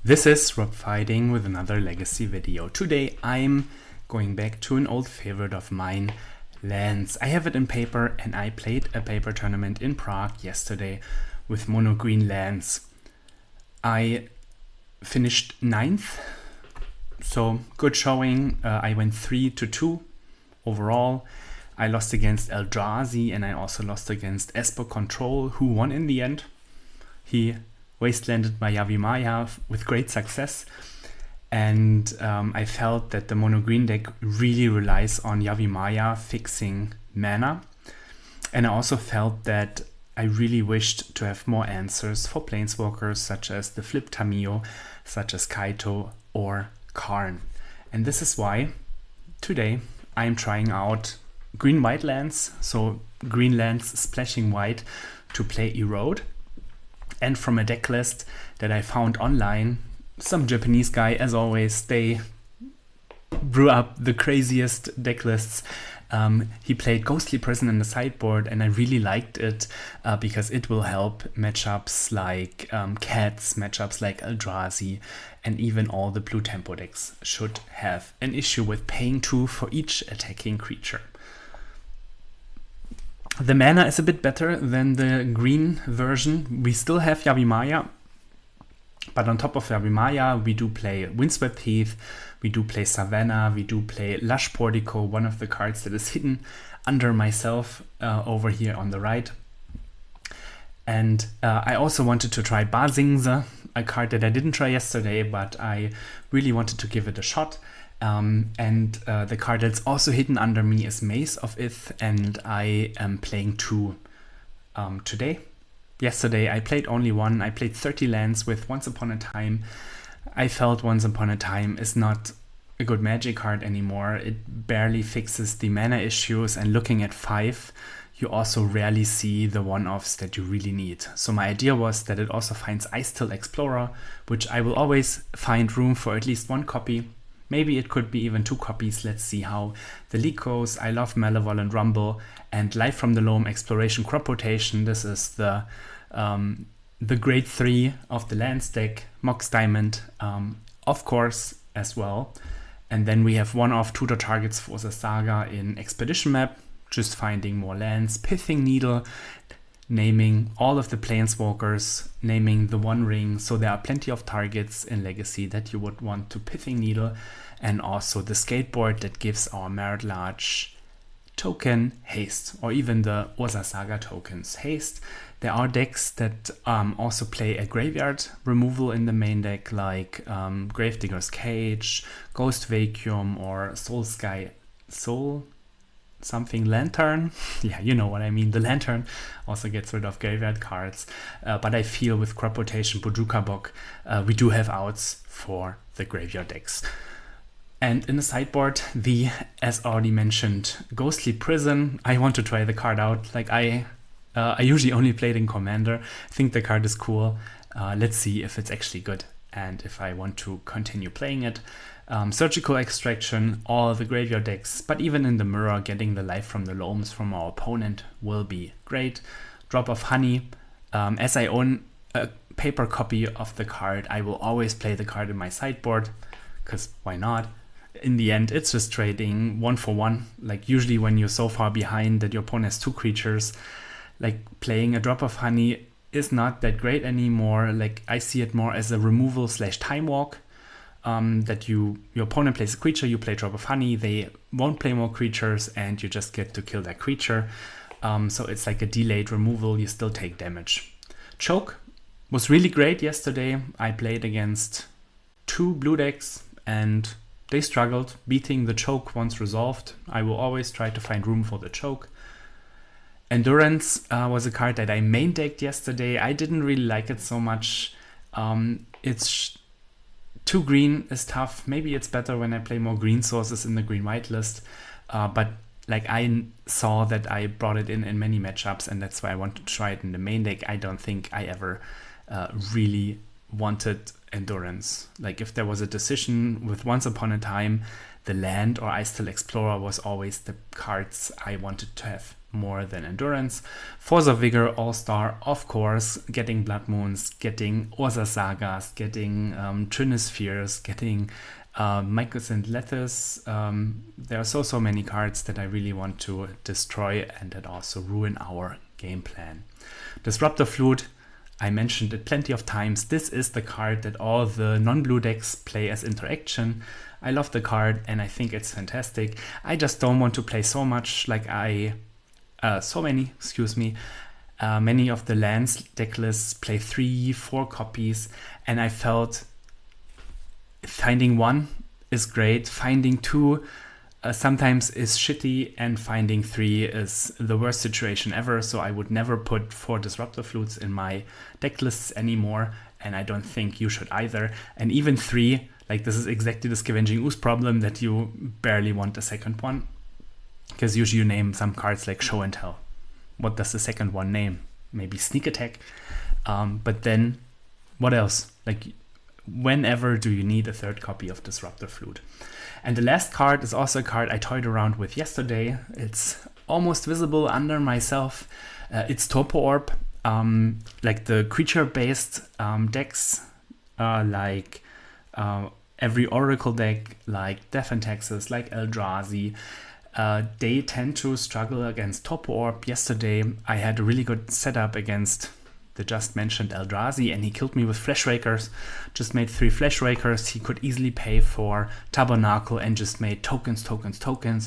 This is Rob Fighting with another Legacy video. Today I'm going back to an old favorite of mine, lands. I have it in paper and I played a paper tournament in Prague yesterday with mono green lands. I finished 9th, so good showing. I went 3-2 overall. I lost against Eldrazi and I also lost against Esper Control, who won in the end. He wastelanded my Yavimaya with great success, and I felt that the mono green deck really relies on Yavimaya fixing mana, and I also felt that I really wished to have more answers for planeswalkers such as the Flip Tamiyo, such as Kaito or Karn. And this is why today I'm trying out green-white lands, so green lands splashing white to play Erode. And from a deck list that I found online, some Japanese guy, as always, they brew up the craziest deck lists. He played Ghostly Prison in the sideboard, and I really liked it because it will help matchups like Cats, matchups like Eldrazi, and even all the blue tempo decks should have an issue with paying 2 for each attacking creature. The mana is a bit better than the green version. We still have Yavimaya, but on top of Yavimaya, we do play Windswept Heath, we do play Savannah, we do play Lush Portico, one of the cards that is hidden under myself over here on the right. And I also wanted to try Basingse, a card that I didn't try yesterday, but I really wanted to give it a shot. The card that's also hidden under me is Maze of Ith, and I am playing 2 today. Yesterday I played only 1. I played 30 lands with Once Upon a Time. I felt Once Upon a Time is not a good magic card anymore. It barely fixes the mana issues, and looking at 5, you also rarely see the one-offs that you really need. So my idea was that it also finds Icetill Explorer, which I will always find room for at least 1 copy. Maybe it could be even 2 copies. Let's see how the league goes. I love Malevolent Rumble and Life from the Loam Exploration Crop Rotation. This is the grade 3 of the lands deck. Mox Diamond, of course, as well. And then we have 1-off tutor targets for the Saga in Expedition Map, just finding more lands. Pithing Needle, naming all of the planeswalkers, naming the One Ring, so there are plenty of targets in Legacy that you would want to Pithing Needle, and also the skateboard that gives our Merit Large token haste, or even the Urza Saga tokens haste. There are decks that also play a graveyard removal in the main deck, like Gravedigger's Cage, Ghost Vacuum, or Soul something Lantern. Yeah, you know what I mean. The Lantern also gets rid of graveyard cards. But I feel with Crop Rotation, Bojuka Bok, we do have outs for the graveyard decks. And in the sideboard, as already mentioned, Ghostly Prison. I want to try the card out. Like I usually only play it in Commander. I think the card is cool. Let's see if it's actually good and if I want to continue playing it. Surgical Extraction, all the graveyard decks, but even in the mirror, getting the Life from the Loams from our opponent will be great. Drop of Honey. As I own a paper copy of the card, I will always play the card in my sideboard, because why not? In the end, it's just trading 1 for 1. Like usually when you're so far behind that your opponent has 2 creatures, like playing a Drop of Honey is not that great anymore. Like I see it more as a removal / time walk. That your opponent plays a creature, you play Drop of Honey, they won't play more creatures, and you just get to kill that creature. So it's like a delayed removal, you still take damage. Choke was really great yesterday. I played against 2 blue decks and they struggled beating the choke once resolved. I will always try to find room for the choke. Endurance was a card that I main decked yesterday. I didn't really like it so much. It's 2 green is tough. Maybe it's better when I play more green sources in the green-white list. But like I saw that I brought it in many matchups, and that's why I wanted to try it in the main deck. I don't think I ever really wanted Endurance. Like if there was a decision with Once Upon a Time, the land or Icetill Explorer was always the cards I wanted to have more than Endurance. Force of Vigor, All-Star, of course, getting Blood Moons, getting Urza Sagas, getting Trinispheres, getting Mycos and Lethis. There are so many cards that I really want to destroy and that also ruin our game plan. Disruptor Flute, I mentioned it plenty of times. This is the card that all the non-blue decks play as interaction. I love the card and I think it's fantastic. I just don't want to play so much like many of the lands deck lists play 3-4 copies, and I felt finding one is great, finding two sometimes is shitty, and finding 3 is the worst situation ever. So I would never put 4 Disruptor Flutes in my deck lists anymore, and I don't think you should either. And even 3, like this is exactly the Scavenging Ooze problem, that you barely want a second one, because usually you name some cards like Show and Tell. What does the second one name? Maybe Sneak Attack. But then what else? Like, whenever do you need a third copy of Disruptor Flute? And the last card is also a card I toyed around with yesterday. It's almost visible under myself. It's Torpor Orb. Like the creature-based decks, like every Oracle deck, like Death and Taxes, like Eldrazi, they tend to struggle against Torpor Orb. Yesterday I had a really good setup against the just mentioned Eldrazi, and he killed me with Flash Rakers. Just made 3 Flash Rakers. He could easily pay for Tabernacle and just made tokens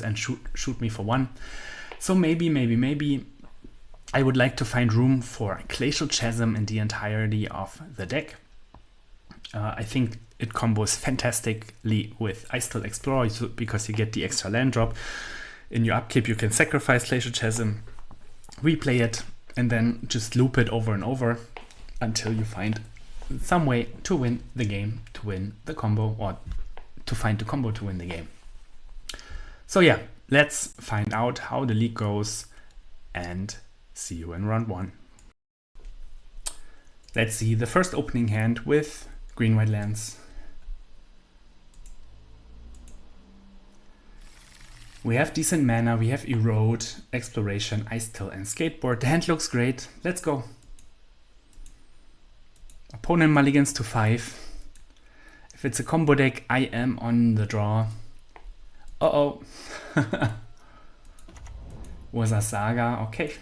and shoot me for 1. So maybe I would like to find room for Glacial Chasm in the entirety of the deck. I think it combos fantastically with Icefall Explorer because you get the extra land drop. In your upkeep you can sacrifice Glacial Chasm, replay it, and then just loop it over and over until you find some way to win the game, to win the combo, or to find the combo to win the game. So yeah, let's find out how the league goes and see you in round 1. Let's see the first opening hand with green-white lands. We have decent mana, we have Erode, Exploration, Ice Till, and Skateboard. The hand looks great. Let's go. Opponent mulligans to 5. If it's a combo deck, I am on the draw. Uh-oh. Was a Saga, okay.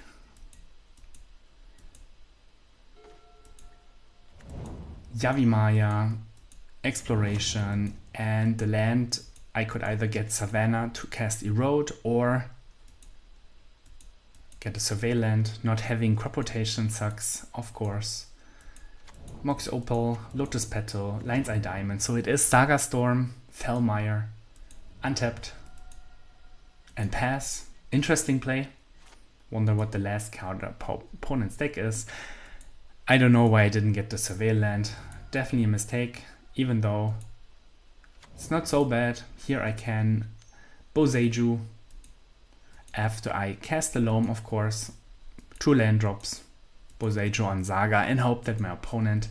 Yavimaya, Exploration, and the land, I could either get Savannah to cast Erode or get a Survey land. Not having crop rotation sucks, of course. Mox Opal, Lotus Petal, Lion's Eye Diamond. So it is Saga Storm, Fellmire, untapped, and pass. Interesting play. Wonder what the last card opponent's deck is. I don't know why I didn't get the Survey land. Definitely a mistake, even though it's not so bad. Here I can Boseiju after I cast the Loam, of course. 2 land drops, Boseiju on Saga, and hope that my opponent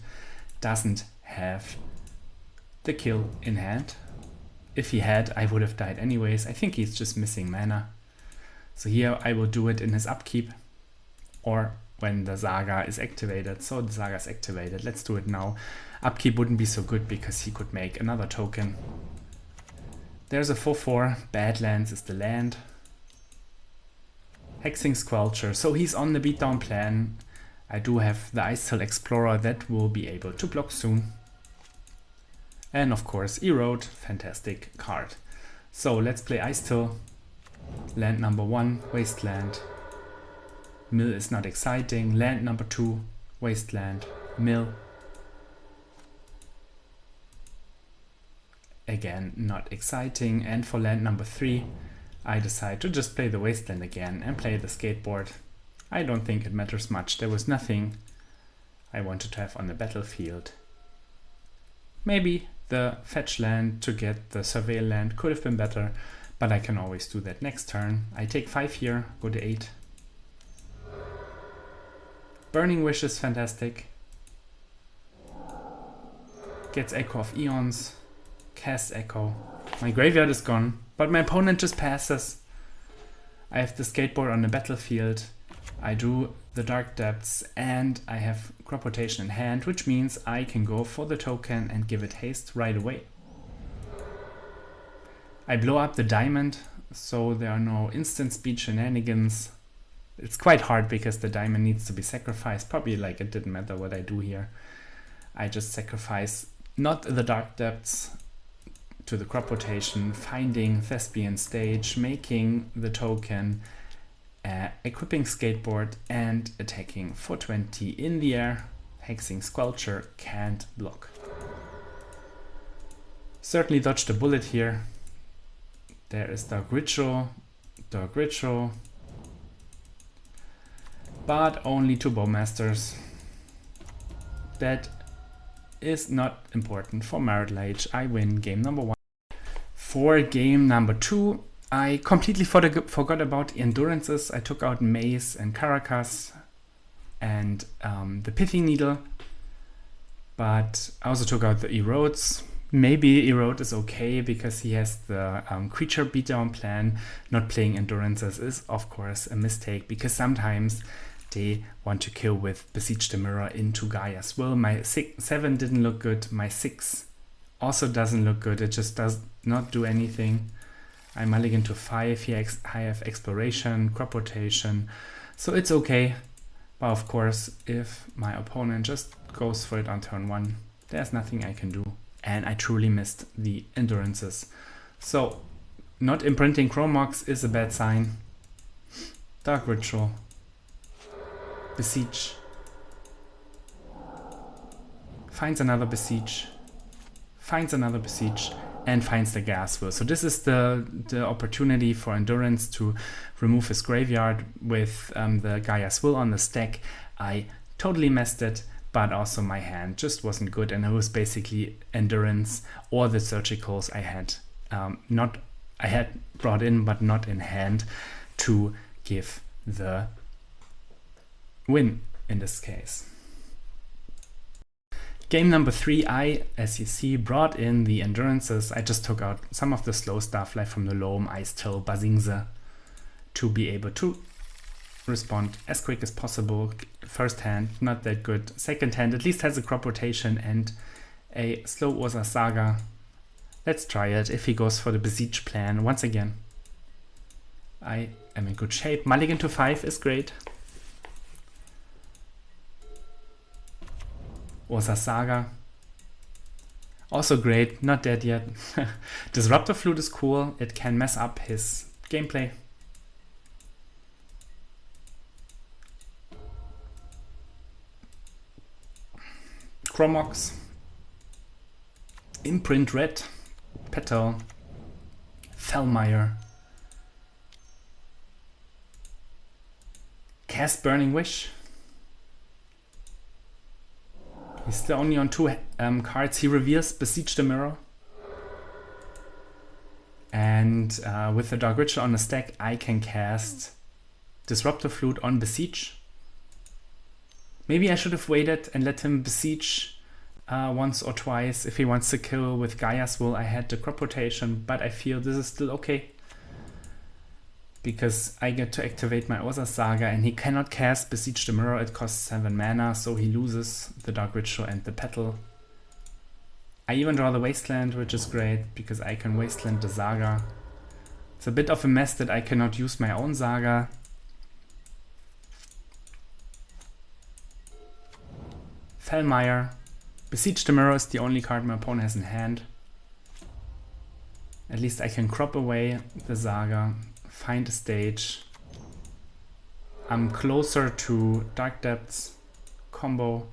doesn't have the kill in hand. If he had, I would have died anyways. I think he's just missing mana. So here I will do it in his upkeep or when the Saga is activated. So the Saga is activated. Let's do it now. Upkeep wouldn't be so good because he could make another token. There's a 4/4. Badlands is the land. Hexing Squelcher. So he's on the beatdown plan. I do have the Icefall Explorer that will be able to block soon. And of course Erode. Fantastic card. So let's play Icefall. Land number 1, Wasteland. Mill is not exciting. Land number 2, Wasteland, Mill. Again, not exciting. And for land number 3, I decide to just play the Wasteland again and play the Skateboard. I don't think it matters much. There was nothing I wanted to have on the battlefield. Maybe the fetch land to get the Survey land could have been better, but I can always do that next turn. I take 5 here, go to 8. Burning Wish is fantastic. Gets Echo of Eons. Cast Echo. My graveyard is gone, but my opponent just passes. I have the skateboard on the battlefield, I do the Dark Depths, and I have crop rotation in hand, which means I can go for the token and give it haste right away. I blow up the diamond, so there are no instant speed shenanigans. It's quite hard because the diamond needs to be sacrificed. Probably like it didn't matter what I do here. I just sacrifice not the Dark Depths to the crop rotation, finding Thespian Stage, making the token, equipping skateboard, and attacking for 20 in the air. Hexing Squelcher can't block. Certainly dodged a bullet here. There is Dark Ritual, but only 2 Bowmasters. That is not important for Marital Age. I win game number 1. For game number 2, I completely forgot about Endurances. I took out Maze and Caracas and the Pithing Needle, but I also took out the Erodes. Maybe Erode is okay because he has the creature beatdown plan. Not playing Endurances is of course a mistake because sometimes they want to kill with Besiege the Mirror into Gaia's Will. My 7 didn't look good. My 6 also doesn't look good. It just does not do anything. I mulligan to 5. Here I have Exploration, Crop Rotation, so it's okay. But of course, if my opponent just goes for it on turn 1, there's nothing I can do. And I truly missed the Endurances. So, not imprinting Chromox is a bad sign. Dark Ritual. Besiege. Finds another Besiege. Finds another Besiege. And finds the Gas Will. So this is the opportunity for Endurance to remove his graveyard with the Gaia's Will on the stack. I totally messed it. But also my hand just wasn't good, and it was basically Endurance or the Surgicals I had brought in but not in hand to give the win in this case. Game number 3, I, as you see, brought in the Endurances. I just took out some of the slow stuff like from the Loam, Ice Till, Bazingze to be able to respond as quick as possible. First hand, not that good. Second hand, at least has a crop rotation and a slow Urza Saga. Let's try it if he goes for the Besiege plan. Once again, I am in good shape. Mulligan to 5 is great. Urza Saga, also great, not dead yet. Disruptor Flute is cool. It can mess up his gameplay. Chromox, Imprint Red, Petal, Fellmire, cast Burning Wish. He's still only on 2 cards. He reveals Besiege the Mirror. And with the Dark Ritual on the stack, I can cast Disruptor Flute on Besiege. Maybe I should have waited and let him Besiege once or twice if he wants to kill with Gaia's Will. I had the crop rotation, but I feel this is still okay. Because I get to activate my Urza Saga and he cannot cast Besiege the Mirror. It costs 7 mana, so he loses the Dark Ritual and the Petal. I even draw the Wasteland, which is great because I can Wasteland the Saga. It's a bit of a mess that I cannot use my own Saga. Fellmire. Besiege the Mirror is the only card my opponent has in hand. At least I can crop away the Saga, find a stage. I'm closer to Dark Depths combo.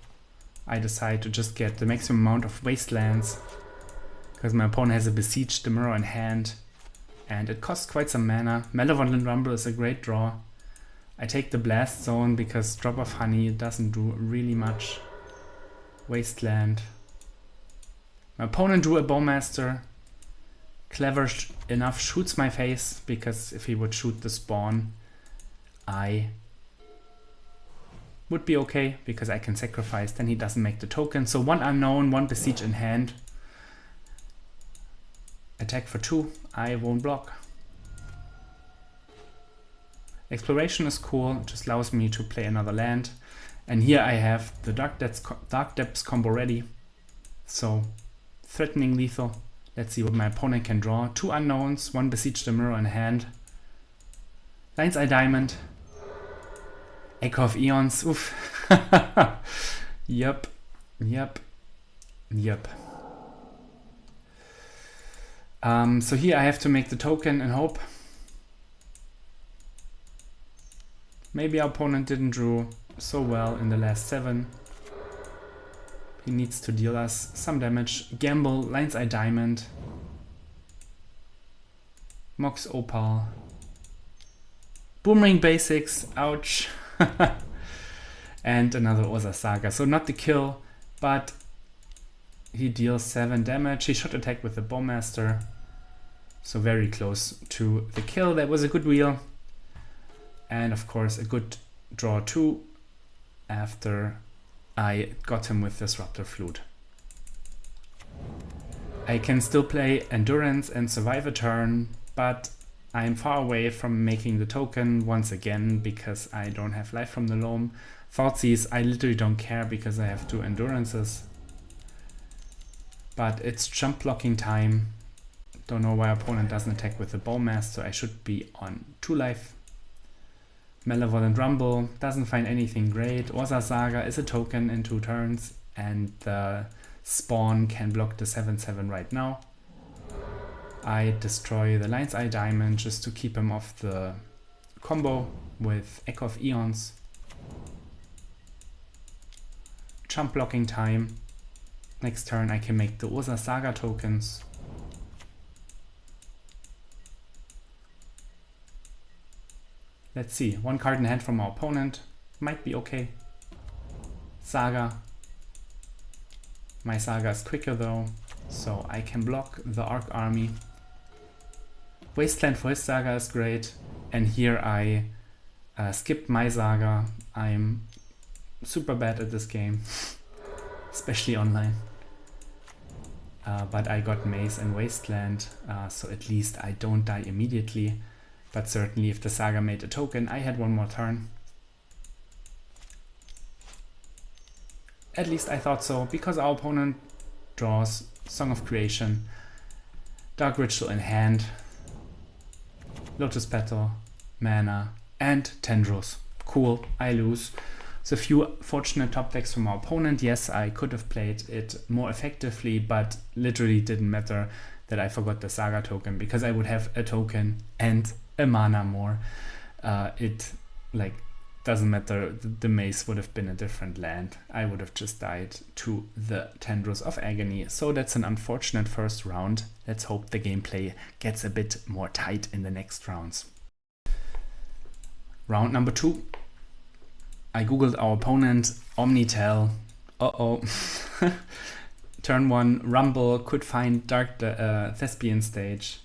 I decide to just get the maximum amount of Wastelands because my opponent has a Besiege the Mirror in hand and it costs quite some mana. Malevolent Rumble is a great draw. I take the Blast Zone because Drop of Honey doesn't do really much. Wasteland. My opponent drew a Bowmaster. Clever enough shoots my face because if he would shoot the spawn, I would be okay because I can sacrifice. Then he doesn't make the token. So 1 unknown, 1 Besiege in hand. Attack for 2. I won't block. Exploration is cool, it just allows me to play another land. And here I have the Dark Depths combo ready. So, threatening lethal. Let's see what my opponent can draw. 2 unknowns, 1 Besiege the Mirror in hand. Lion's Eye Diamond. Echo of Eons, oof. Yep. So here I have to make the token and hope. Maybe our opponent didn't draw so well in the last 7. He needs to deal us some damage. Gamble, Lion's Eye Diamond. Mox Opal. Boomerang Basics, ouch. And another Urza Saga. So not the kill, but he deals 7 damage. He should attack with the Bowmaster. So very close to the kill. That was a good wheel. And of course a good draw too, after I got him with Disruptor Flute. I can still play Endurance and survive a turn, but I'm far away from making the token once again because I don't have life from the loam. Thoughtseize, I literally don't care because I have 2 Endurances. But it's jump blocking time. Don't know why opponent doesn't attack with the Bowmaster. I should be on 2 life. Malevolent Rumble doesn't find anything great. Urza Saga is a token in 2 turns, and the spawn can block the 7/7 right now. I destroy the Lion's Eye Diamond just to keep him off the combo with Echo of Eons. Jump blocking time. Next turn I can make the Urza Saga tokens. Let's see, 1 card in hand from our opponent. Might be okay. Saga. My Saga is quicker though, so I can block the Arc Army. Wasteland for his Saga is great. And here I skipped my Saga. I'm super bad at this game, especially online. But I got Maze and Wasteland, so at least I don't die immediately. But certainly if the Saga made a token, I had 1 more turn. At least I thought so, because our opponent draws Song of Creation, Dark Ritual in hand, Lotus Petal, Mana, and Tendrils. Cool, I lose. So a few fortunate top decks from our opponent. Yes, I could have played it more effectively, but literally didn't matter that I forgot the Saga token, because I would have a token and a mana more. It doesn't matter, the Maze would have been a different land. I would have just died to the Tendrils of Agony. So that's an unfortunate first round. Let's hope the gameplay gets a bit more tight in the next rounds. Round number 2. I googled our opponent, Omnitel. Turn 1, Rumble, could find Dark Thespian Stage.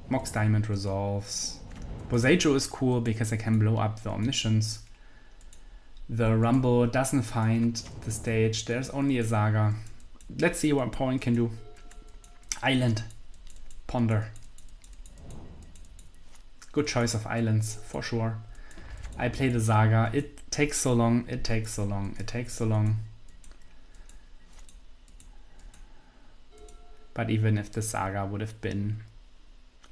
Mox Diamond resolves. Boseiju is cool because I can blow up the Omniscience. The Rumble doesn't find the stage, there's only a Saga. Let's see what opponent can do. Island. Ponder. Good choice of islands, for sure. I play the Saga. It takes so long, it takes so long, it takes so long. But even if the Saga would have been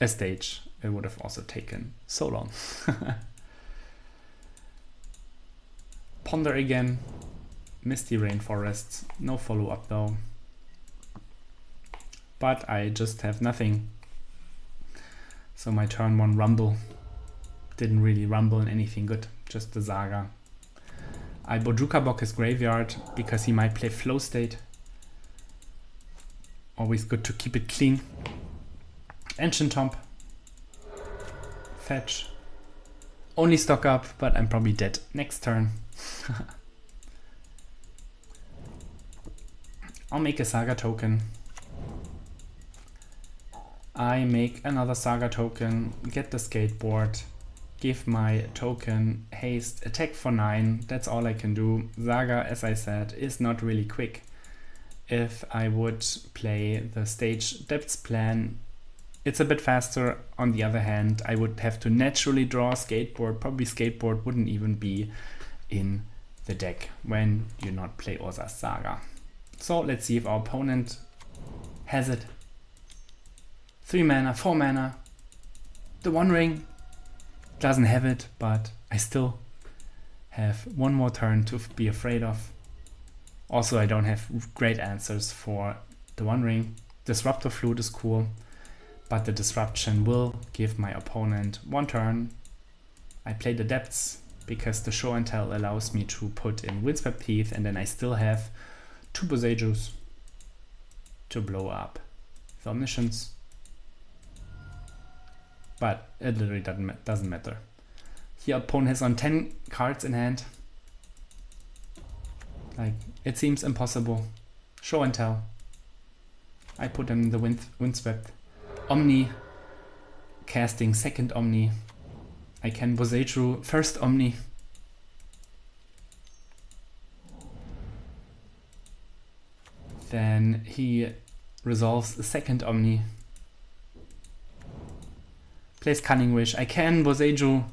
a stage, it would have also taken so long. Ponder again. Misty Rainforest. No follow-up though. But I just have nothing. So my turn 1 Rumble didn't really rumble in anything good, just the Saga. I Bojuka Bok his graveyard because he might play Flow State. Always good to keep it clean. Ancient Tomb. Fetch. Only stock up, but I'm probably dead next turn. I'll make a Saga token. I make another Saga token, get the skateboard, give my token haste, attack for 9. That's all I can do. Saga, as I said, is not really quick. If I would play the stage depths plan, It's a bit faster. On the other hand, I would have to naturally draw a skateboard. Probably skateboard wouldn't even be in the deck when you not play Urza's Saga. So let's see if our opponent has it. 3 mana, 4 mana. The One Ring doesn't have it, but I still have one more turn to be afraid of. Also, I don't have great answers for the One Ring. Disruptor Flute is cool, but the disruption will give my opponent one turn. I play the Depths because the Show and Tell allows me to put in Windswept Heath, and then I still have 2 Bosejus to blow up the Omniscience. But it literally doesn't matter. Here opponent has on 10 cards in hand. Like, it seems impossible. Show and Tell. I put him in the Windswept. Omni. Casting second Omni. I can Boseiju first Omni. Then he resolves the second Omni. Plays Cunning Wish. I can Boseiju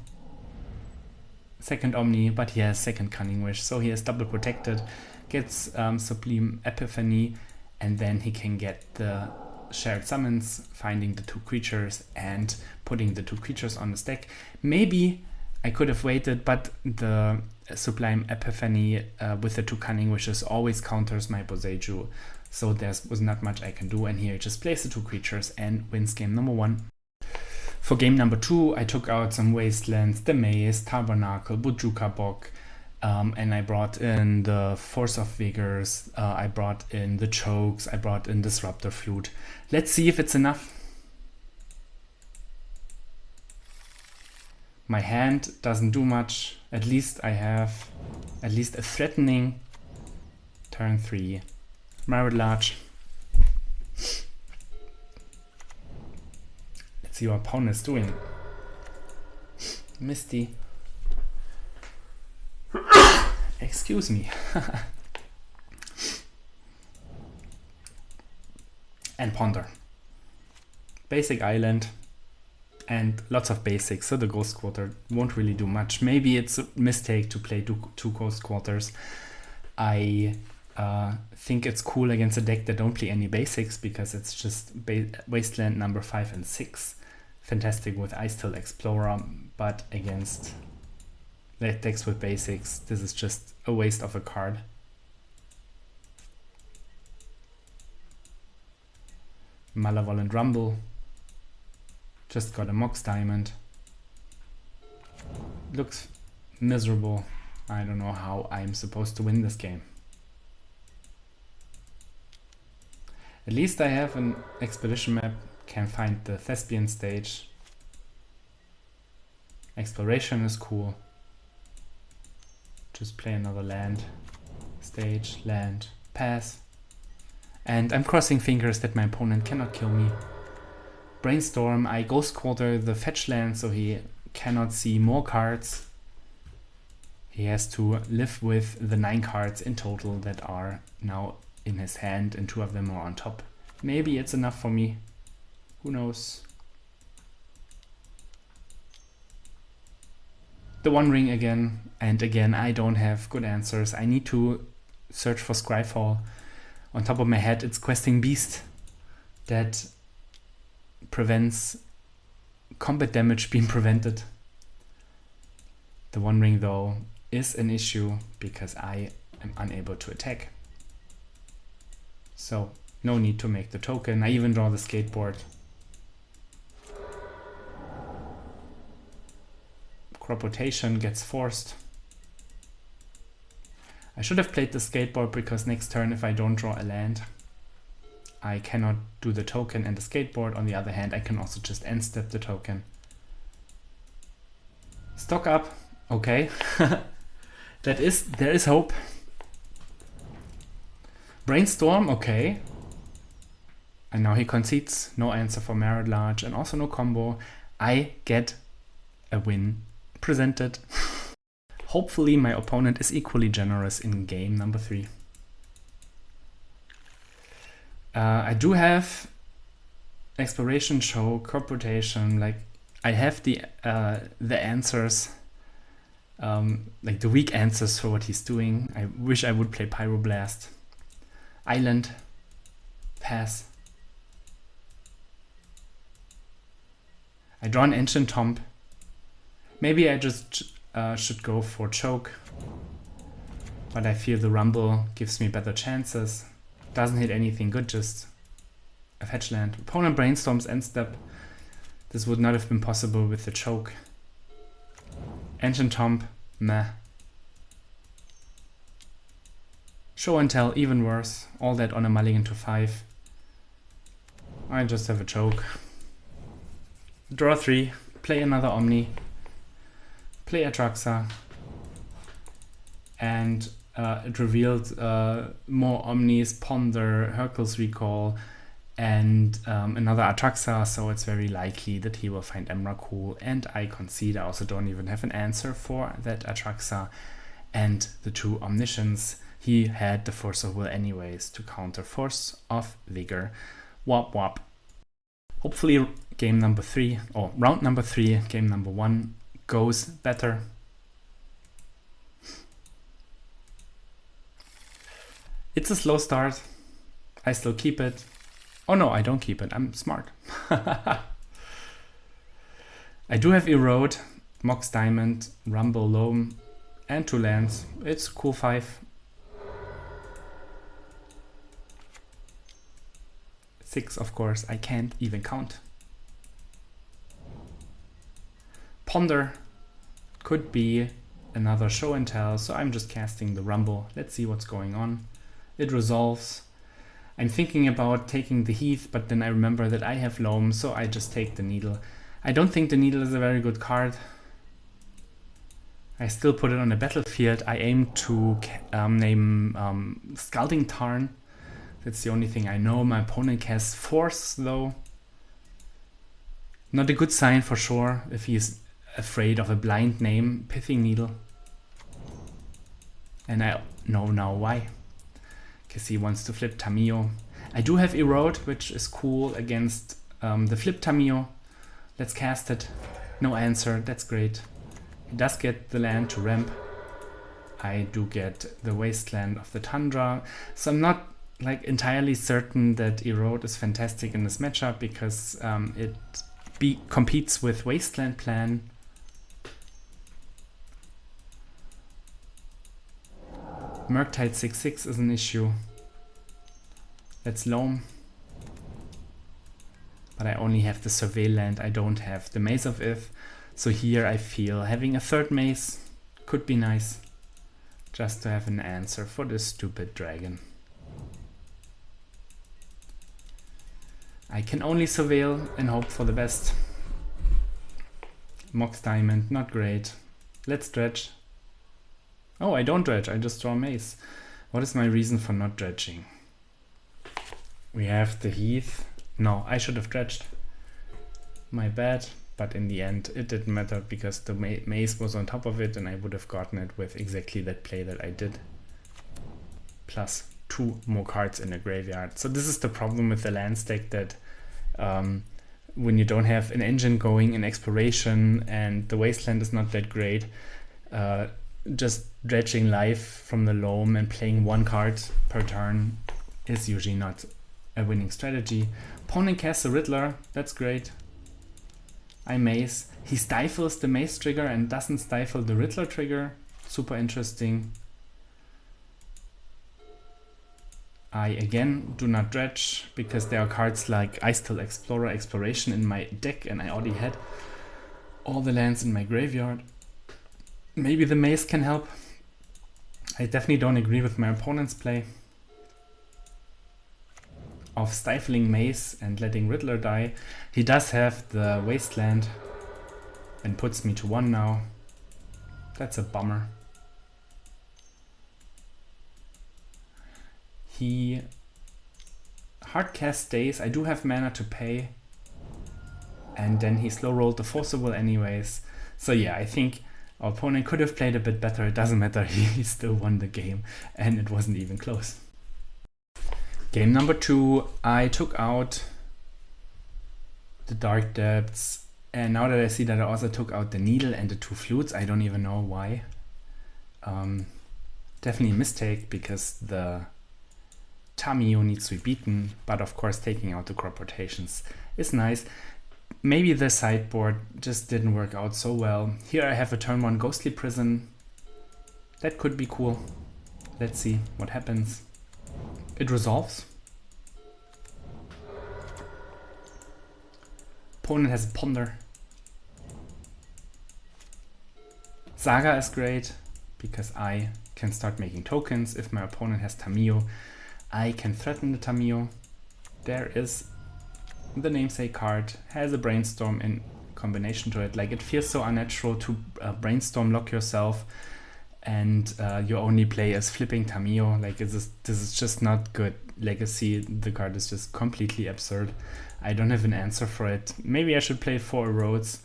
second Omni, but he has second Cunning Wish, so he is double protected. Gets Sublime Epiphany, and then he can get the Shared Summons, finding the 2 creatures and putting the 2 creatures on the stack. Maybe I could have waited, but the Sublime Epiphany with the 2 Cunning Wishes always counters my Boseiju, so there was not much I can do, and here he just plays the 2 creatures and wins game number 1. For game number 2, I took out some Wastelands, the Maze, Tabernacle, Bojuka Bog, and I brought in the Force of Vigors, I brought in the Chokes, I brought in Disruptor Flute. Let's see if it's enough. My hand doesn't do much. At least I have a threatening turn 3. Marriage. Let's see what opponent is doing. Misty. Excuse me. And Ponder. Basic Island. And lots of basics, so the Ghost Quarter won't really do much. Maybe it's a mistake to play 2 Ghost Quarters. I think it's cool against a deck that don't play any basics, because it's just Wasteland number 5 and 6. Fantastic with Ice Till Explorer, but against decks with basics, this is just a waste of a card. Malevolent Rumble. Just got a Mox Diamond. Looks miserable. I don't know how I'm supposed to win this game. At least I have an expedition map, can find the Thespian stage. Exploration is cool. Just play another land. Stage, land, pass. And I'm crossing fingers that my opponent cannot kill me. Brainstorm, I Ghost Quarter the fetch land, so he cannot see more cards. He has to live with the 9 cards in total that are now in his hand, and 2 of them are on top. Maybe it's enough for me. Who knows? The One Ring again, and again I don't have good answers. I need to search for Scryfall. On top of my head it's Questing Beast that prevents combat damage being prevented. The One Ring though is an issue because I am unable to attack. So no need to make the token. I even draw the skateboard. Crop rotation gets forced. I should have played the skateboard because next turn if I don't draw a land, I cannot do the token and the skateboard. On the other hand, I can also just end step the token. Stock up, okay. There is hope. Brainstorm, okay. And now he concedes, no answer for Merit Large and also no combo. I get a win presented. Hopefully my opponent is equally generous in game number 3. I do have exploration, choke, crop rotation. Like I have the answers, like the weak answers for what he's doing. I wish I would play Pyroblast. Island, pass. I draw an Ancient Tomb. Maybe I just should go for choke, but I feel the Rumble gives me better chances. Doesn't hit anything good, just a fetch land. Opponent brainstorms end step. This would not have been possible with the choke. Ancient Tomb, meh. Show and tell, even worse. All that on a mulligan to 5. I just have a choke. Draw 3, play another Omni, play Atraxa, and it revealed more Omnis, Ponder, Hercules Recall, and another Atraxa, so it's very likely that he will find Emrakul, and I concede I also don't even have an answer for that Atraxa and the 2 Omniscience. He had the Force of Will anyways to counter Force of Vigor. Wop wop. Hopefully game number 3, or round number 3, game number 1 goes better. It's a slow start. I still keep it. Oh no, I don't keep it. I'm smart. I do have Erode, Mox Diamond, Rumble Loam, and 2 lands. It's cool 5. 6, of course. I can't even count. Ponder could be another show and tell, so I'm just casting the Rumble. Let's see what's going on. It resolves. I'm thinking about taking the Heath, but then I remember that I have Loam, so I just take the Needle. I don't think the Needle is a very good card. I still put it on the battlefield. I aim to name Scalding Tarn. That's the only thing I know. My opponent has Force, though. Not a good sign for sure if he's afraid of a blind name, Pithing Needle. And I know now why. Because he wants to flip Tamiyo. I do have Erode, which is cool against the flip Tamiyo. Let's cast it. No answer, that's great. He does get the land to ramp. I do get the Wasteland of the Tundra. So I'm not like entirely certain that Erode is fantastic in this matchup because it competes with Wasteland Plan. Murktide 6/6 is an issue. Let's Loam. But I only have the Survey land, I don't have the Maze of Ith. So here I feel having a 3rd maze could be nice. Just to have an answer for this stupid dragon. I can only surveil and hope for the best. Mox Diamond, not great. Let's dredge. Oh, I don't dredge, I just draw a maze. What is my reason for not dredging? We have the Heath. No, I should have dredged. My bad, but in the end it didn't matter because the maze was on top of it and I would have gotten it with exactly that play that I did. Plus 2 more cards in the graveyard. So this is the problem with the land stack, that when you don't have an engine going in exploration and the wasteland is not that great, just dredging life from the loam and playing 1 card per turn is usually not a winning strategy. Opponent casts a Riddler, that's great. I maze. He stifles the maze trigger and doesn't stifle the Riddler trigger. Super interesting. I again do not dredge because there are cards like Ice Still Explorer, Exploration in my deck and I already had all the lands in my graveyard. Maybe the maze can help. I definitely don't agree with my opponent's play of stifling maze and letting Riddler die. He does have the Wasteland and puts me to 1 now. That's a bummer. He hardcast stays. I do have mana to pay. And then he slow rolled the Force of Will anyways. So yeah, I think our opponent could have played a bit better. It doesn't matter, he still won the game and it wasn't even close. Game number 2, I took out the Dark Depths. And now that I see that I also took out the Needle and the 2 flutes, I don't even know why. Definitely a mistake, because the Tamiyo needs to be beaten, but of course taking out the crop rotations is nice. Maybe the sideboard just didn't work out so well. Here I have a turn 1 Ghostly Prison. That could be cool. Let's see what happens. It resolves. Opponent has a Ponder. Saga is great because I can start making tokens. If my opponent has Tamiyo, I can threaten the Tamiyo. There is the namesake card, has a Brainstorm in combination to it. Like, it feels so unnatural to Brainstorm lock yourself and your only play is flipping Tamiyo. Like, this is just not good Legacy. The card is just completely absurd. I don't have an answer for it. Maybe I should play 4 roads,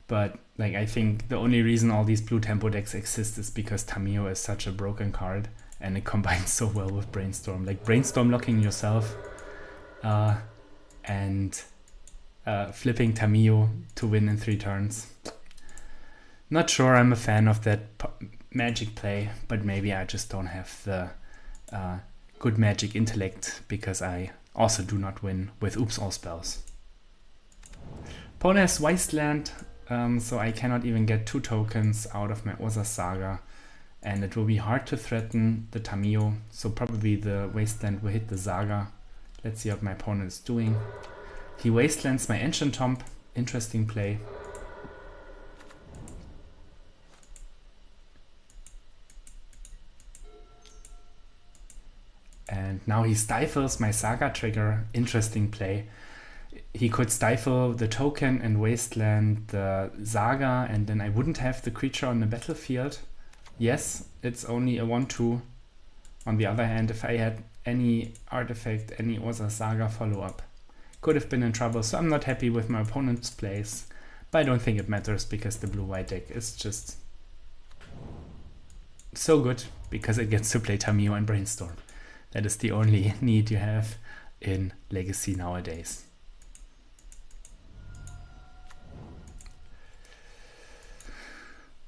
but like, I think the only reason all these blue tempo decks exist is because Tamiyo is such a broken card and it combines so well with Brainstorm. Like, Brainstorm locking yourself and flipping Tamiyo to win in 3 turns. Not sure I'm a fan of that Magic play, but maybe I just don't have the good Magic intellect, because I also do not win with Oops All Spells. Opponent has Wasteland, so I cannot even get 2 tokens out of my Urza Saga, and it will be hard to threaten the Tamiyo, so probably the Wasteland will hit the Saga. Let's see what my opponent is doing. He Wastelands my Ancient Tomb. Interesting play. And now he stifles my Saga trigger. Interesting play. He could stifle the token and wasteland the Saga, and then I wouldn't have the creature on the battlefield. Yes, it's only a 1/2. On the other hand, if I had any artifact, any Urza Saga follow-up, could have been in trouble. So I'm not happy with my opponent's plays, but I don't think it matters because the blue-white deck is just so good because it gets to play Tamiyo and Brainstorm. That is the only need you have in Legacy nowadays.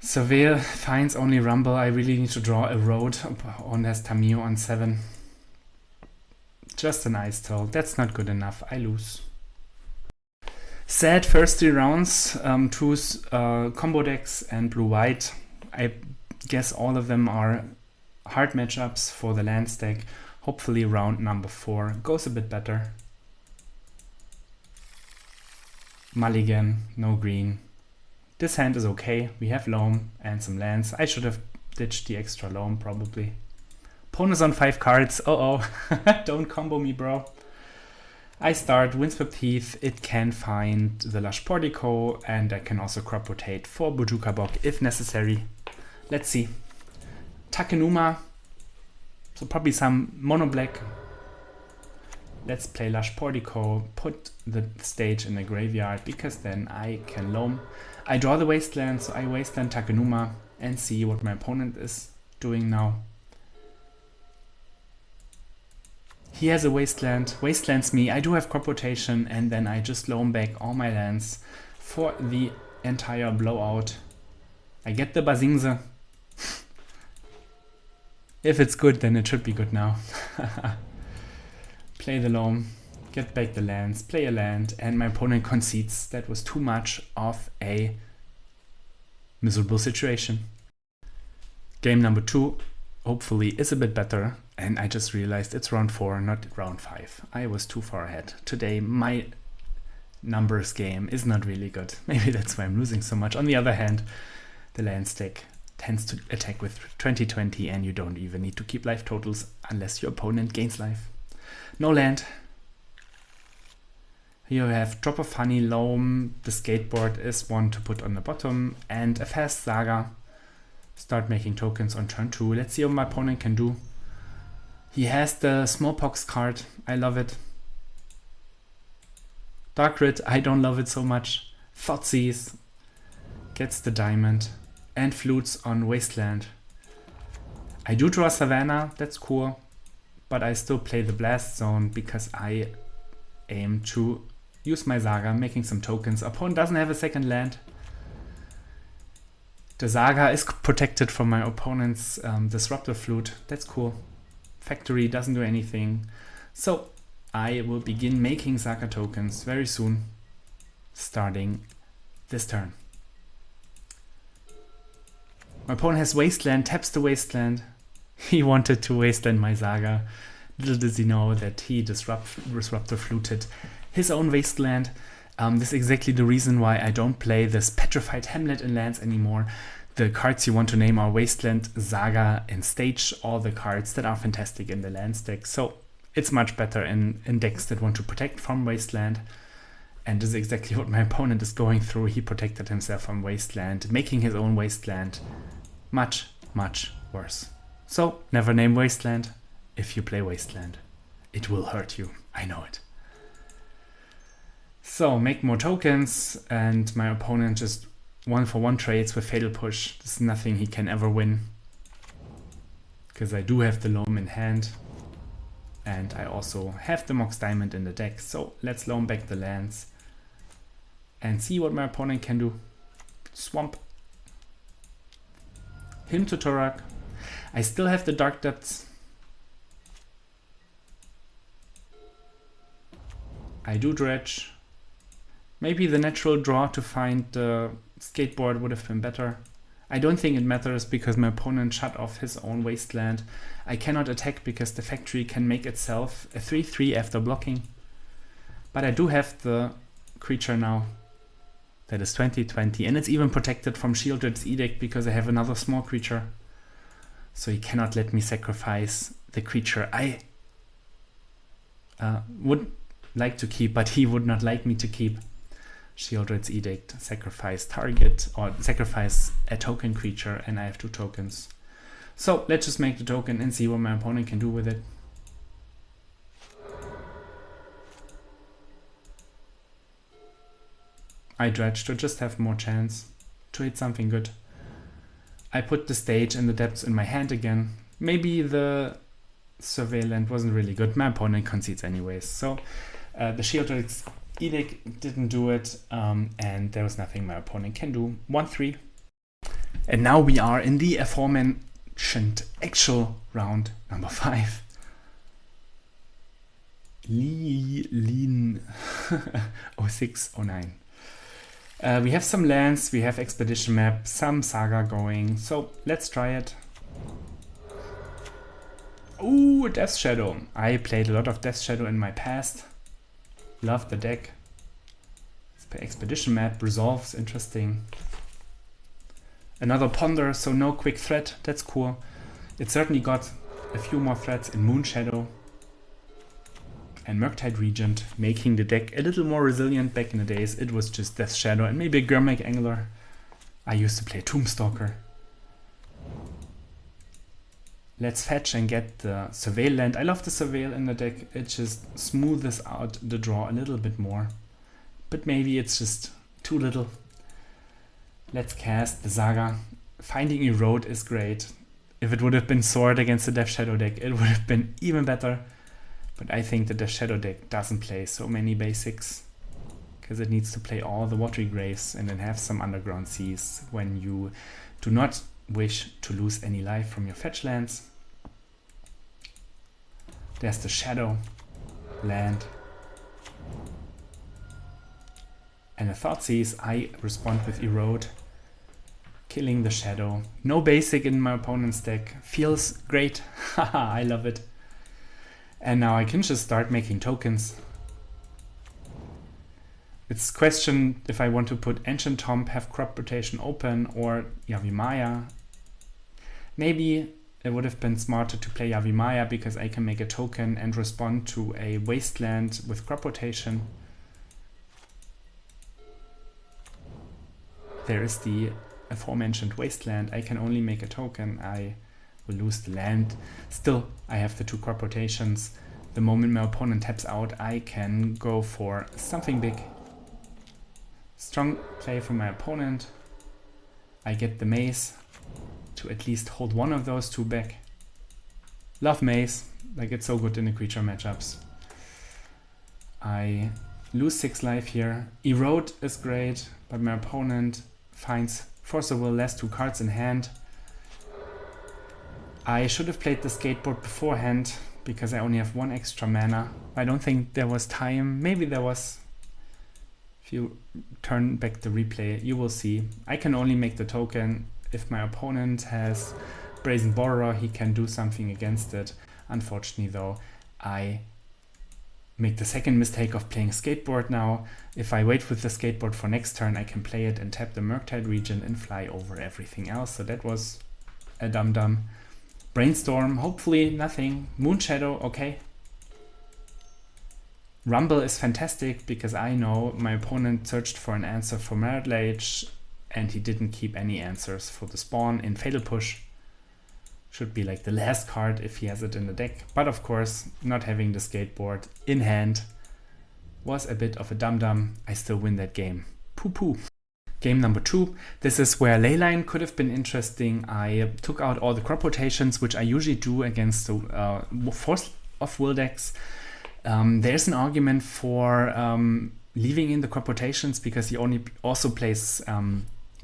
Surveil finds only Rumble. I really need to draw a road. On has Tamiyo on 7. Just an Ice Toll. That's not good enough. I lose. Sad first 3 rounds. 2 combo decks and blue-white. I guess all of them are hard matchups for the land stack. Hopefully round number 4 goes a bit better. Mulligan, no green. This hand is okay. We have Loam and some lands. I should have ditched the extra Loam probably. Opponent's on 5 cards. Uh-oh. Don't combo me, bro. I start Windswept Heath. It can find the Lush Portico, and I can also crop rotate for Bojuka Bog if necessary. Let's see. Takenuma. So probably some mono black. Let's play Lush Portico, put the stage in the graveyard, because then I can Loam. I draw the Wasteland, so I Wasteland Takenuma and see what my opponent is doing now. He has a Wasteland, Wastelands me, I do have crop rotation, and then I just Loam back all my lands for the entire blowout. I get the Basingse. If it's good, then it should be good now. Play the Loam, get back the lands, play a land, and my opponent concedes. That was too much of a miserable situation. Game number 2 hopefully is a bit better, and I just realized it's round 4, not round 5. I was too far ahead. Today my numbers game is not really good. Maybe that's why I'm losing so much. On the other hand, the land stack tends to attack with 20/20, and you don't even need to keep life totals unless your opponent gains life. No land. Here we have Drop of Honey, Loam, the skateboard is one to put on the bottom, and a fast Saga. Start making tokens on turn 2. Let's see what my opponent can do. He has the Smallpox card. I love it. Dark Rid, I don't love it so much. Thoughtseize gets the diamond, and flutes on Wasteland. I do draw Savannah, that's cool, but I still play the Blast Zone because I aim to use my Saga, making some tokens. Opponent doesn't have a second land. The Saga is protected from my opponent's Disruptor Flute. That's cool. Factory doesn't do anything. So I will begin making Saga tokens very soon, starting this turn. My opponent has Wasteland, taps the Wasteland. He wanted to Wasteland my Saga. Little does he know that he Disruptor Fluted his own Wasteland. This is exactly the reason why I don't play this Petrified Hamlet in lands anymore. The cards you want to name are Wasteland, Saga, and Stage, all the cards that are fantastic in the lands deck. So it's much better in decks that want to protect from Wasteland. And this is exactly what my opponent is going through. He protected himself from Wasteland, making his own Wasteland much, much worse. So never name Wasteland. If you play Wasteland, it will hurt you. I know it. So make more tokens, and my opponent just 1-for-1 trades with Fatal Push. This is nothing he can ever win, because I do have the Loam in hand, and I also have the Mox Diamond in the deck. So let's Loam back the lands and see what my opponent can do. Swamp him to Torak. I still have the Dark Depths. I do dredge. Maybe the natural draw to find the skateboard would have been better. I don't think it matters because my opponent shut off his own Wasteland. I cannot attack because the factory can make itself a 3/3 after blocking. But I do have the creature now that is 20/20, and it's even protected from Shieldred's Edict because I have another small creature. So he cannot let me sacrifice the creature I would like to keep, but he would not like me to keep. Shieldred's Edict, sacrifice target, or sacrifice a token creature, and I have 2 tokens. So let's just make the token and see what my opponent can do with it. I dredge to just have more chance to hit something good. I put the Stage and the Depths in my hand again. Maybe the Surveillant wasn't really good. My opponent concedes anyways. So the Shieldred's Edict didn't do it, and there was nothing my opponent can do. 1-3. And now we are in the aforementioned actual round number 5. Lean 0609. We have some lands, we have Expedition Map, some Saga going, so let's try it. Ooh, Death Shadow. I played a lot of Death Shadow in my past. Love the deck. Expedition Map, Resolves, interesting. Another Ponder, so no quick threat, that's cool. It certainly got a few more threats in Moon Shadow and Murktide Regent, making the deck a little more resilient. Back in the days it was just Death Shadow and maybe a Gurmag Angler. I used to play Tombstalker. Let's fetch and get the Surveil land. I love the Surveil in the deck. It just smoothes out the draw a little bit more. But maybe it's just too little. Let's cast the Saga. Finding Erode is great. If it would have been Sword against the Death Shadow deck, it would have been even better. But I think the Death Shadow deck doesn't play so many basics, because it needs to play all the Watery Graves and then have some Underground Seas when you do not wish to lose any life from your fetch lands. There's the Shadow land. And a Thoughtseize. I respond with Erode, killing the Shadow. No basic in my opponent's deck. Feels great. Haha, I love it. And now I can just start making tokens. It's question if I want to put Ancient Tomb, have Crop Rotation open, or Yavimaya. Maybe it would have been smarter to play Yavimaya because I can make a token and respond to a Wasteland with Crop Rotation. There is the aforementioned Wasteland. I can only make a token. I will lose the land. Still, I have the 2 crop rotations. The moment my opponent taps out, I can go for something big. Strong play from my opponent. I get the Maze to at least hold one of those 2 back. Love Maze, like it's so good in the creature matchups. I lose 6 life here. Erode is great, but my opponent finds Force of Will, last 2 cards in hand. I should have played the skateboard beforehand because I only have 1 extra mana. I don't think there was time. Maybe there was. If you turn back the replay, you will see. I can only make the token. If my opponent has Brazen Borrower, he can do something against it. Unfortunately though, I make the second mistake of playing skateboard now. If I wait with the skateboard for next turn, I can play it and tap the Murktide region and fly over everything else. So that was a dum-dum. Brainstorm, hopefully nothing. Moonshadow, okay. Rumble is fantastic because I know my opponent searched for an answer for Manatraders and he didn't keep any answers for the spawn in Fatal Push. Should be like the last card if he has it in the deck. But of course, not having the skateboard in hand was a bit of a dum-dum. I still win that game. Poo-poo. Game number 2. This is where Leyline could have been interesting. I took out all the crop rotations, which I usually do against the Force of Will decks. There's an argument for leaving in the crop rotations because he also plays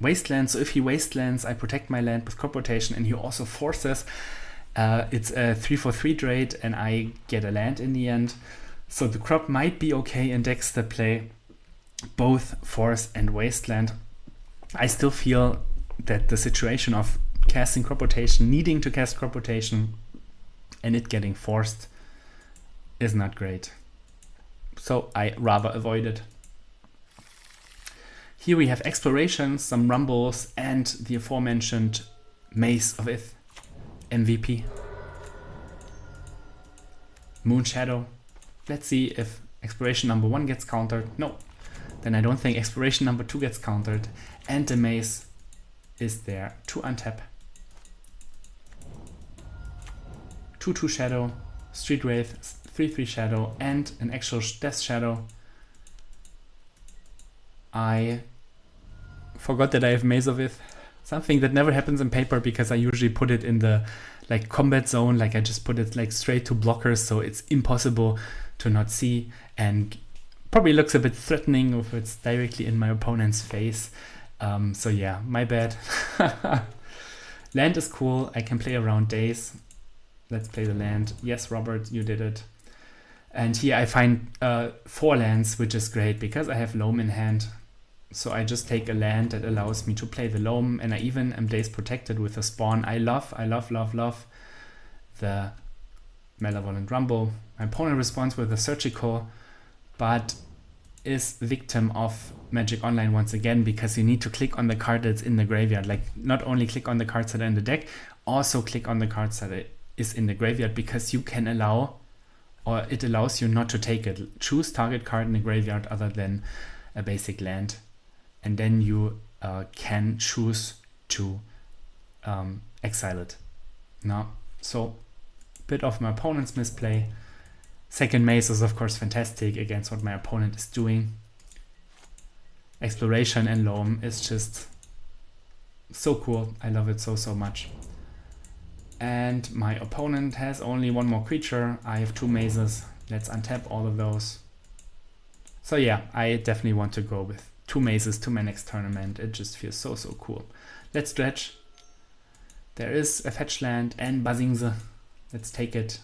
Wasteland. So if he Wastelands, I protect my land with crop rotation, and he also forces. It's a 3/4/3 trade, and I get a land in the end. So the crop might be okay in decks that play both Force and Wasteland. I still feel that the situation of casting crop rotation, needing to cast crop rotation, and it getting forced is not great. So I rather avoid it. Here we have Explorations, some Rumbles, and the aforementioned Maze of Ith, MVP. Moonshadow. Let's see if Exploration number 1 gets countered. No. Then I don't think Exploration number 2 gets countered. And the Maze is there to untap. 2/2 Shadow, Street Wraith, 3/3 Shadow, and an actual Death Shadow. I forgot that I have Maze of Ith. Something that never happens in paper because I usually put it in the like combat zone. Like I just put it like straight to blockers, so it's impossible to not see, and probably looks a bit threatening if it's directly in my opponent's face. So yeah, my bad. Land is cool. I can play around days. Let's play the land. Yes, Robert, you did it. And here I find 4 lands, which is great because I have Loam in hand. So I just take a land that allows me to play the Loam, and I even am days protected with a spawn. I love the Malevolent Rumble. My opponent responds with a Surgical, but is victim of Magic Online once again because you need to click on the card that's in the graveyard. Like not only click on the cards that are in the deck, also click on the cards that is in the graveyard, because you can allow, or it allows you not to take it. Choose target card in the graveyard other than a basic land, and then you can choose to exile it. Now, so bit of my opponent's misplay. Second Maze is of course fantastic against what my opponent is doing. Exploration and Loam is just so cool. I love it so much. And my opponent has only 1 more creature. I have 2 mazes. Let's untap all of those. So yeah, I definitely want to go with 2 mazes to my next tournament. It just feels so cool. Let's stretch. There is a fetch land and Basingse. Let's take it.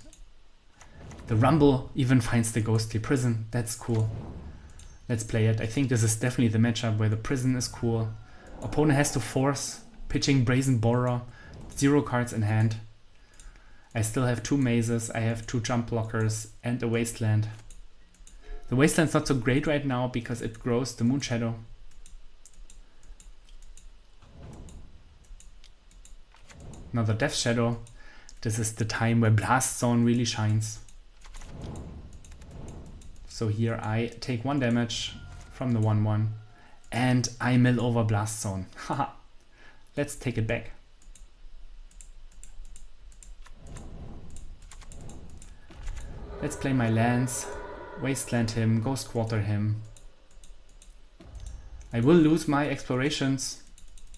The Rumble even finds the Ghostly Prison. That's cool. Let's play it. I think this is definitely the matchup where the prison is cool. Opponent has to force, pitching Brazen Borrower, 0 cards in hand. I still have 2 mazes. I have 2 jump blockers and a Wasteland. The Wasteland's not so great right now because it grows the Moonshadow. Another Death Shadow. This is the time where Blast Zone really shines. So here I take 1 damage from the 1/1 and I mill over Blast Zone. Haha. Let's take it back. Let's play my lands, Wasteland him, Ghost Quarter him. I will lose my explorations,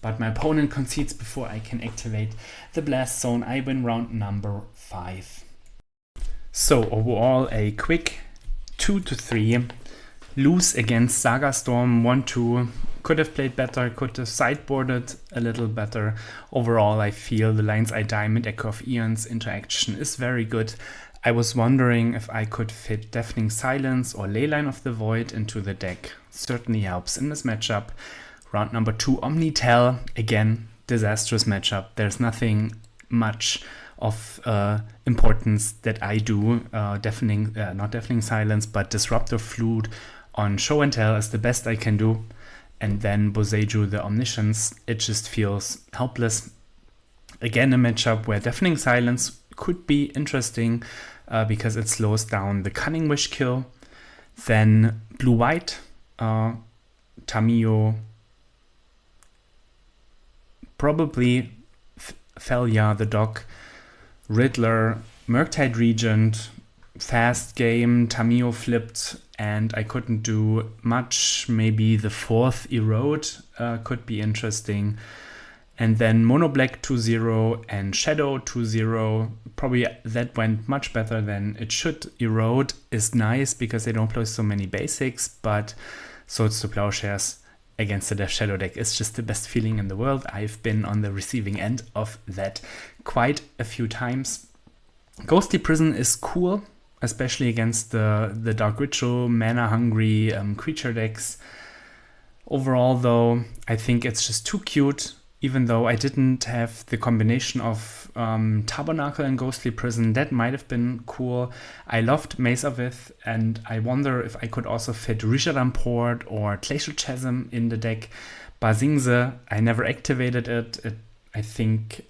but my opponent concedes before I can activate the Blast Zone. I win round number 5. So overall a quick 2-3 lose against Saga Storm 1-2. Could have played better, could have sideboarded a little better. Overall, I feel the Lion's Eye Diamond Echo of Eons interaction is very good. I was wondering if I could fit Deafening Silence or Leyline of the Void into the deck. Certainly helps in this matchup. Round number 2, Omnitel. Again, disastrous matchup. There's nothing much of importance that I do. Not Deafening Silence, but Disruptor Flute on Show and Tell is the best I can do. And then Boseiju the Omniscience. It just feels helpless. Again, a matchup where Deafening Silence could be interesting because it slows down the Cunning Wish kill. Then Blue-White, Tamiyo, probably Felia the Dog, Riddler, Murktide Regent, fast game, Tamiyo flipped, and I couldn't do much. Maybe the 4th Erode could be interesting. And then Mono Black 2-0 and Shadow 2-0. Probably that went much better than it should. Erode is nice because they don't play so many basics, but Swords to Plowshares against the Death Shadow deck is just the best feeling in the world. I've been on the receiving end of that quite a few times. Ghostly Prison is cool, especially against the Dark Ritual, mana-hungry creature decks. Overall, though, I think it's just too cute, even though I didn't have the combination of Tabernacle and Ghostly Prison. That might have been cool. I loved Maze of Ith, and I wonder if I could also fit Rishadan Port or Glacial Chasm in the deck. Basingse, I never activated it. I think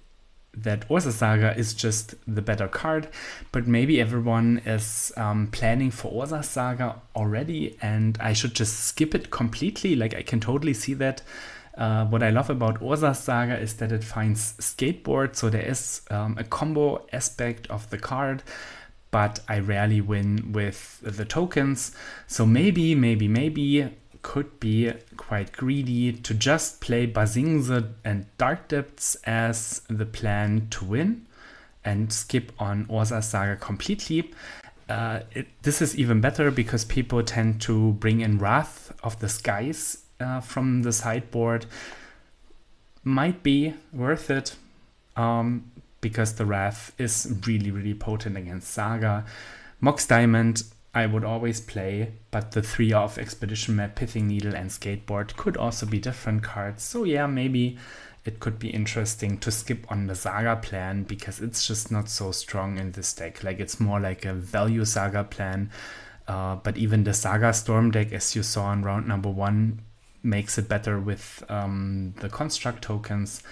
that Urza Saga is just the better card, but maybe everyone is planning for Urza Saga already, and I should just skip it completely. Like, I can totally see that. What I love about Urza Saga is that it finds Skateboard, so there is a combo aspect of the card, but I rarely win with the tokens. So maybe could be quite greedy to just play Basingse and Dark Depths as the plan to win and skip on Urza Saga completely. This is even better because people tend to bring in Wrath of the Skies from the sideboard. Might be worth it because the Wrath is really, really potent against Saga. Mox Diamond I would always play, but the 3 of Expedition Map, Pithing Needle and Skateboard could also be different cards. So yeah, maybe it could be interesting to skip on the Saga plan because it's just not so strong in this deck. Like, it's more like a value Saga plan, but even the Saga Storm deck, as you saw in round number 1, makes it better with the construct tokens.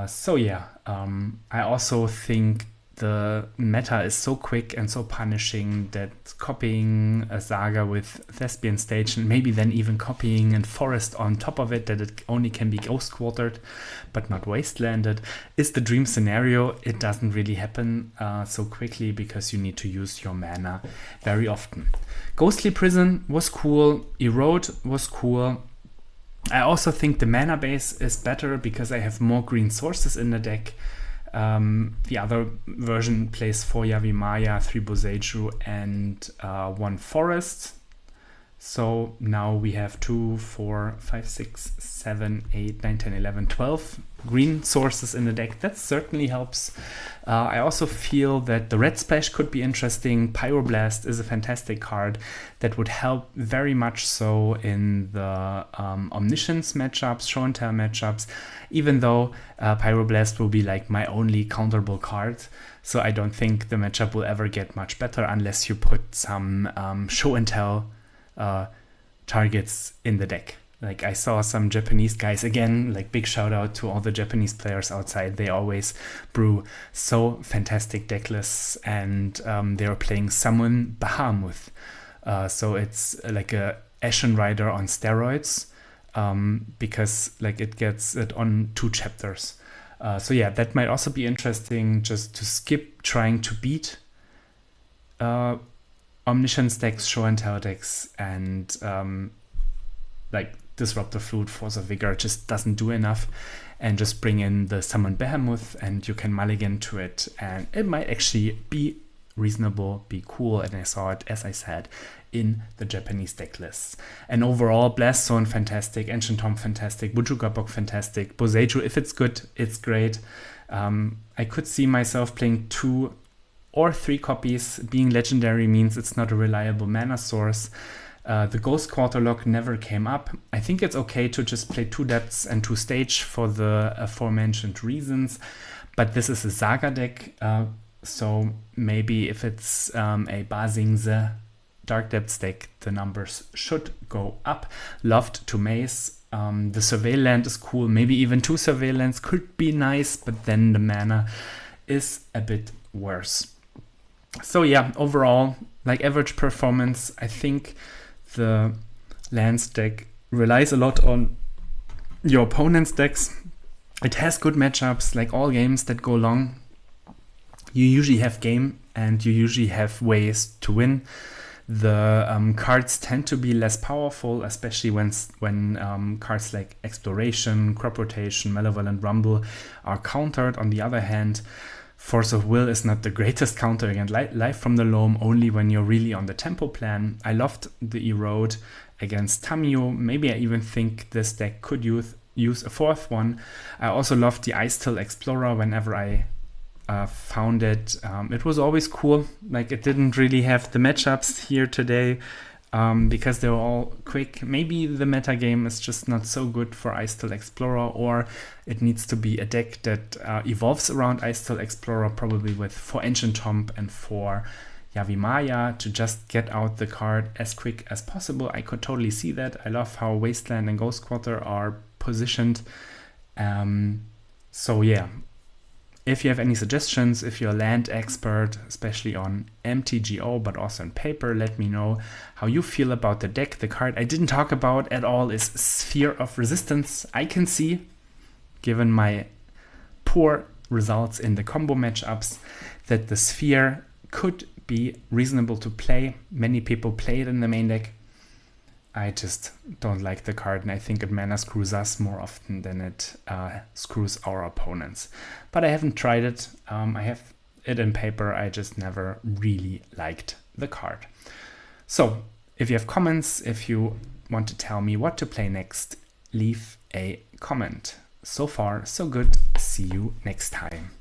So yeah, I also think the meta is so quick and so punishing that copying a Saga with Thespian Stage and maybe then even copying a Forest on top of it, that it only can be Ghost Quartered but not Wastelanded, is the dream scenario. It doesn't really happen so quickly because you need to use your mana very often. Ghostly Prison was cool. Erode was cool. I also think the mana base is better because I have more green sources in the deck. The other version plays 4 Yavimaya, 3 Boseiju, and 1 Forest. So now we have 2, 4, 5, 6, 7, 8, 9, 10, 11, 12 green sources in the deck. That certainly helps. I also feel that the Red Splash could be interesting. Pyroblast is a fantastic card that would help very much so in the Omniscience matchups, Show and Tell matchups, even though Pyroblast will be like my only counterable card. So I don't think the matchup will ever get much better unless you put some Show and Tell targets in the deck. Like, I saw some Japanese guys, again, like, big shout out to all the Japanese players outside. They always brew so fantastic deck lists, and they're playing Summon Bahamut. So it's like a Ashen Rider on steroids, because like it gets it on 2 chapters. So yeah, that might also be interesting, just to skip trying to beat Omniscience decks, Show and Tell decks, and like Disruptor Flute, Force of Vigor just doesn't do enough, and just bring in the Summon Behemoth and you can mulligan to it, and it might actually be reasonable, be cool, and I saw it, as I said, in the Japanese deck lists. And overall, Blast Zone fantastic, Ancient Tomb fantastic, Bujugabok fantastic, Boseiju, if it's good, it's great. I could see myself playing 2 or 3 copies. Being legendary means it's not a reliable mana source. The Ghost Quarter lock never came up. I think it's okay to just play 2 Depths and 2 Stage for the aforementioned reasons, but this is a Saga deck, so maybe if it's a Basingse Dark Depths deck, the numbers should go up. Loved to Maze. The Surveillant is cool. Maybe even 2 Surveillants could be nice, but then the mana is a bit worse. So yeah, overall, like average performance, I think the Lands deck relies a lot on your opponent's decks. It has good matchups, like all games that go long. You usually have game and you usually have ways to win. The cards tend to be less powerful, especially when cards like Exploration, Crop Rotation, Malevolent Rumble are countered. On the other hand, Force of Will is not the greatest counter against Life from the Loam, only when you're really on the tempo plan. I loved the Erode against Tamiyo. Maybe I even think this deck could use a 4th one. I also loved the Ice-Till Explorer whenever I found it. It was always cool. Like, it didn't really have the matchups here today because they were all quick. Maybe the meta game is just not so good for Ice-Till Explorer, or it needs to be a deck that evolves around Ice-Till Explorer, probably with 4 Ancient Tomb and 4 Yavimaya to just get out the card as quick as possible. I could totally see that. I love how Wasteland and Ghost Quarter are positioned. So yeah, if you have any suggestions, if you're a land expert, especially on MTGO, but also in paper, let me know how you feel about the deck. The card I didn't talk about at all is Sphere of Resistance. I can see, given my poor results in the combo matchups, that the Sphere could be reasonable to play. Many people play it in the main deck. I just don't like the card, and I think it mana screws us more often than it screws our opponents. But I haven't tried it. I have it in paper. I just never really liked the card. So if you have comments, if you want to tell me what to play next, leave a comment. So far, so good. See you next time.